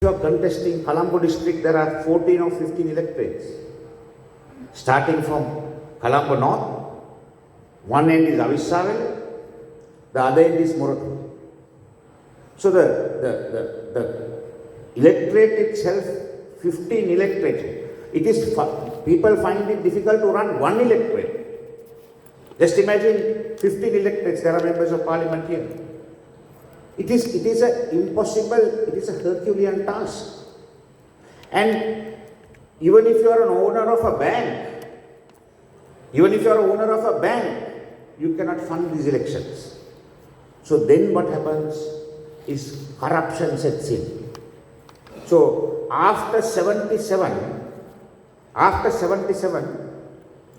you are contesting Colombo district, there are 14 or 15 electorates. Starting from Colombo North, one end is Avissavel, the other end is Moratu. So the electorate itself, 15 electorates. It is, people find it difficult to run one electorate. Just imagine 15 electorates, there are members of parliament here. It is a impossible, it is a Herculean task. And even if you are an owner of a bank, you cannot fund these elections. So then what happens is corruption sets in. So after 77,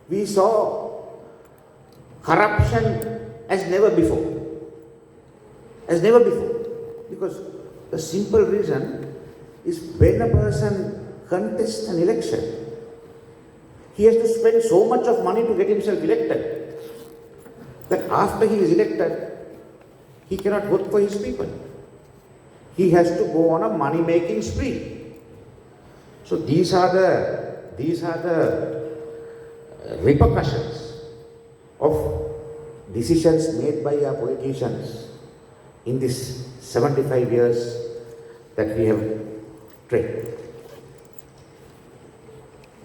we saw corruption as never before. Because the simple reason is when a person contests an election, he has to spend so much of money to get himself elected that after he is elected, he cannot work for his people. He has to go on a money-making spree. So these are the repercussions of decisions made by our politicians in this 75 years that we have trained.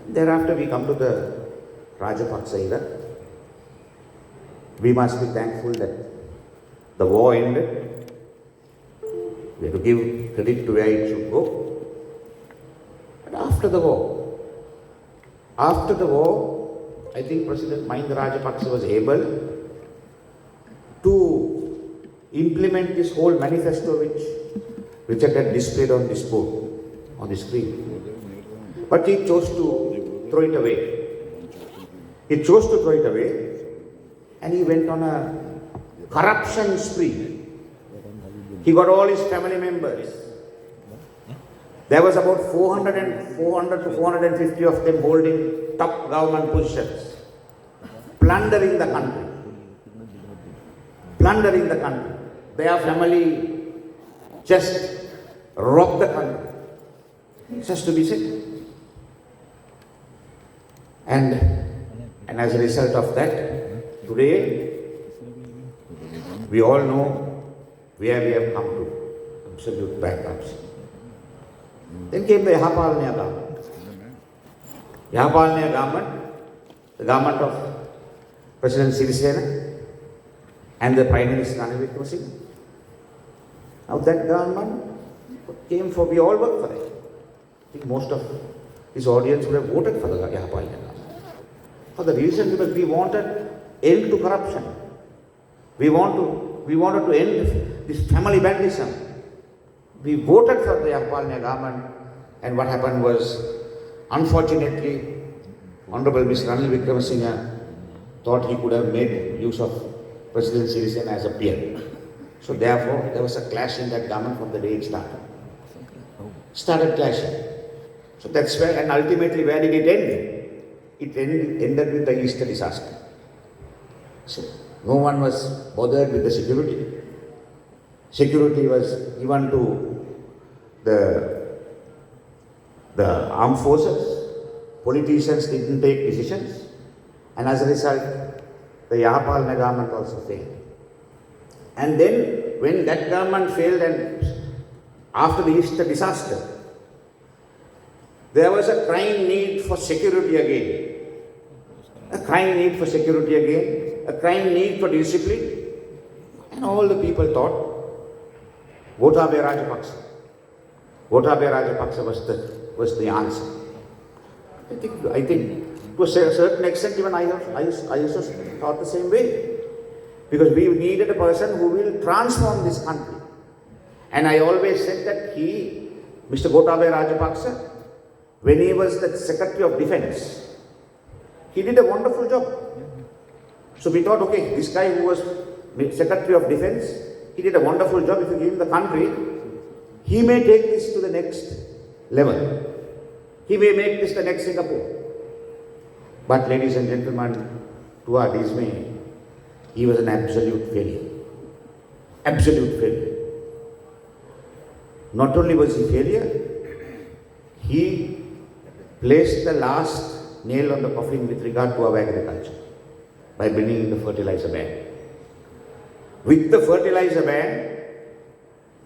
Thereafter we come to the Rajapaksa era. We must be thankful that the war ended. We have to give credit to where it should go. But after the war, I think President Mahinda Rajapaksa was able to implement this whole manifesto which Richard had displayed on this board, on the screen. But he chose to throw it away. And he went on a corruption spree. He got all his family members. There was about 400 to 450 of them holding top government positions, plundering the country. Their family just robbed the country, just to be said. And as a result of that, today we all know where we have come to, absolute bankruptcy. Then came the Yahapalanya government. The government of President Sirisena and the Prime Minister Ranil Wickremesinghe. Now that government came for, we all worked for it. I think most of this audience would have voted for the Yahapalanya government. For the reason because we wanted end to corruption. We wanted to end this family bandism. We voted for the Yahapalanya government, and what happened was, unfortunately, Honorable Mr. Ranil Wickremesinghe thought he could have made use of President Sirisena as a peer. So therefore, there was a clash in that government from the day it started clashing. So that's where, and ultimately where did it end? It ended with the Easter disaster. So no one was bothered with the security. Security was given to the armed forces. Politicians didn't take decisions. And as a result, the Yahapalanya government also failed. And then when that government failed and after the Easter disaster, there was a crying need for security again. A crying need for discipline. And all the people thought, Gotabaya Rajapaksa was the answer. I think to a certain extent, even I also thought the same way. Because we needed a person who will transform this country. And I always said that Mr. Gotabaya Rajapaksa, when he was the Secretary of Defense, he did a wonderful job. So we thought, okay, this guy who was Secretary of Defense, he did a wonderful job. If you give him the country, he may take this to the next level. He may make this the next Singapore. But ladies and gentlemen, to our dismay, he was an absolute failure. not only was he failure, he placed the last nail on the coffin with regard to our agriculture by bringing in the fertilizer ban. With the fertilizer ban,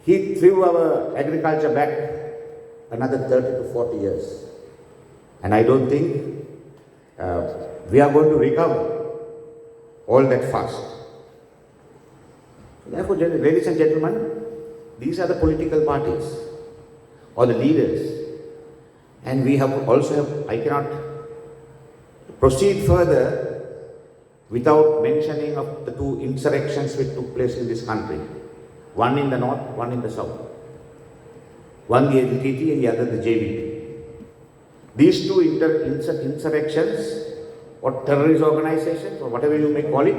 he threw our agriculture back another 30 to 40 years. And I don't think we are going to recover all that fast. Therefore, ladies and gentlemen, these are the political parties or the leaders. And we have also, I cannot proceed further without mentioning of the two insurrections which took place in this country. One in the north, one in the south. One the LTT and the other the JVP. These two insurrections or terrorist organizations or whatever you may call it,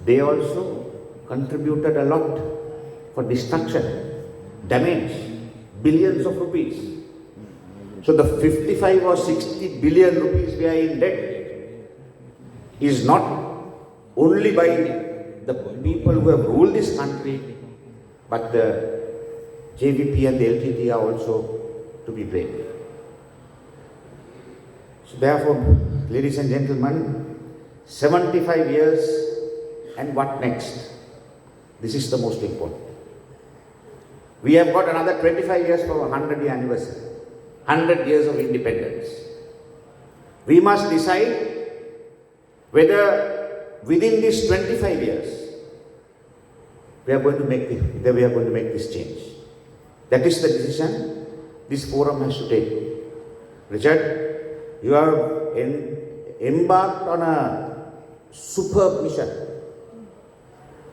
they also contributed a lot for destruction, damage, billions of rupees. So the 55 or 60 billion rupees we are in debt is not only by the people who have ruled this country, but the JVP and the LTT are also to be blamed. So therefore, ladies and gentlemen, 75 years and what next? This is the most important. We have got another 25 years for our 100-year anniversary, 100 years of independence. We must decide whether within these 25 years we are going to make this change. That is the decision this forum has to take. Richard, you have embarked on a superb mission.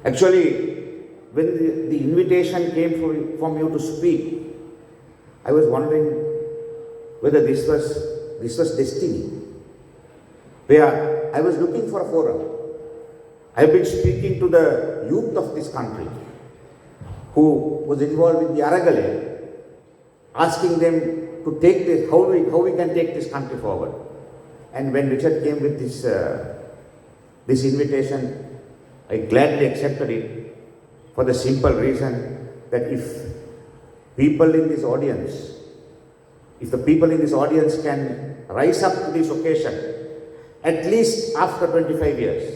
Actually, when the invitation came from you to speak, I was wondering whether this was destiny. Where I was looking for a forum. I have been speaking to the youth of this country who was involved in the Aragale, asking them to take this, how we can take this country forward. And when Richard came with this invitation, I gladly accepted it for the simple reason that if the people in this audience can rise up to this occasion, at least after 25 years,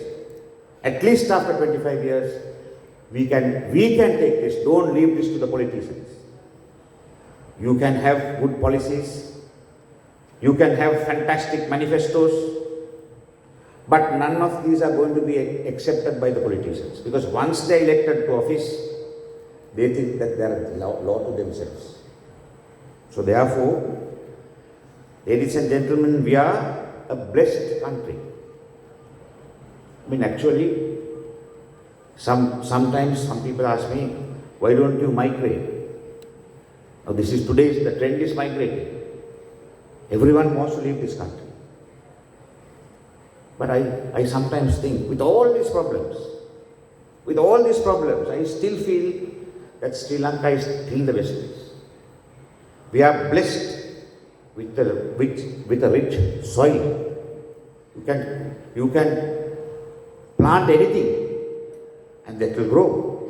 we can take this. Don't leave this to the politicians. You can have good policies, you can have fantastic manifestos, but none of these are going to be accepted by the politicians, because once they are elected to office, they think that they are law to themselves. So therefore, ladies and gentlemen, we are a blessed country. I mean, actually, sometimes some people ask me, why don't you migrate? Now the trend is migrating. Everyone wants to leave this country. But I sometimes think, with all these problems, I still feel that Sri Lanka is still the best place. We are blessed with a rich soil. You can plant anything and that will grow.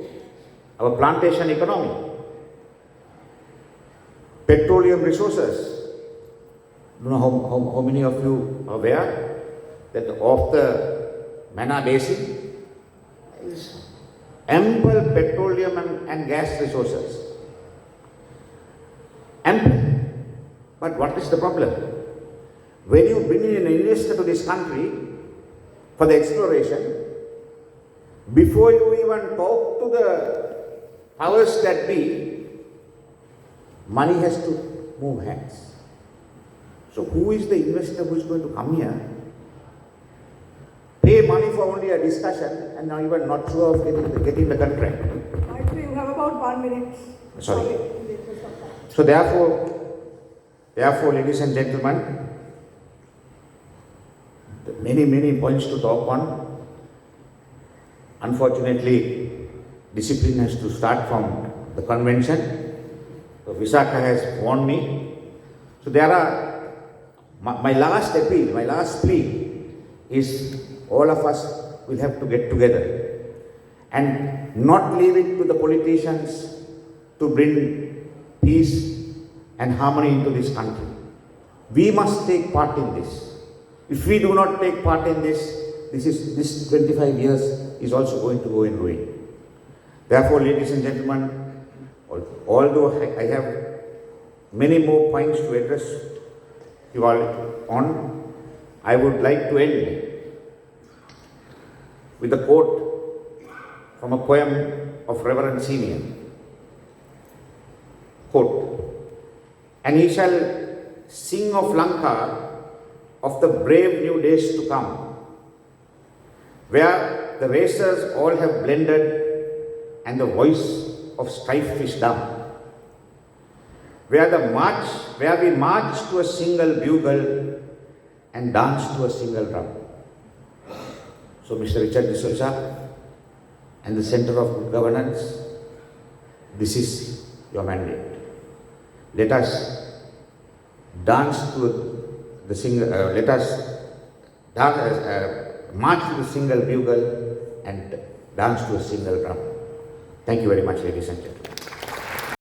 Our plantation economy, petroleum resources. I don't know how many of you are aware that of the Mana Basin is ample petroleum and gas resources. Ample. But what is the problem? When you bring in an investor to this country for the exploration, before you even talk to the powers that be, money has to move hands. So who is the investor who is going to come here, pay money for only a discussion, and now you are not sure of getting the contract? Actually, you have about 1 minute. Sorry. So therefore, ladies and gentlemen, many points to talk on. Unfortunately, discipline has to start from the convention. So Visakha has warned me. So there are, my last appeal, my last plea is all of us will have to get together and not leave it to the politicians to bring peace and harmony into this country. We must take part in this. If we do not take part in this, this 25 years is also going to go in ruin. Therefore, ladies and gentlemen, although I have many more points to address you all on, I would like to end with a quote from a poem of Reverend Simeon. Quote, "And he shall sing of Lanka, of the brave new days to come, where the racers all have blended and the voice of strife is dumb, where we march to a single bugle and dance to a single drum." So Mr. Richard D'Souza and the Center of Good Governance, this is your mandate. Let us dance to the single, let us march to the single bugle and dance to a single drum. Thank you very much, ladies and gentlemen.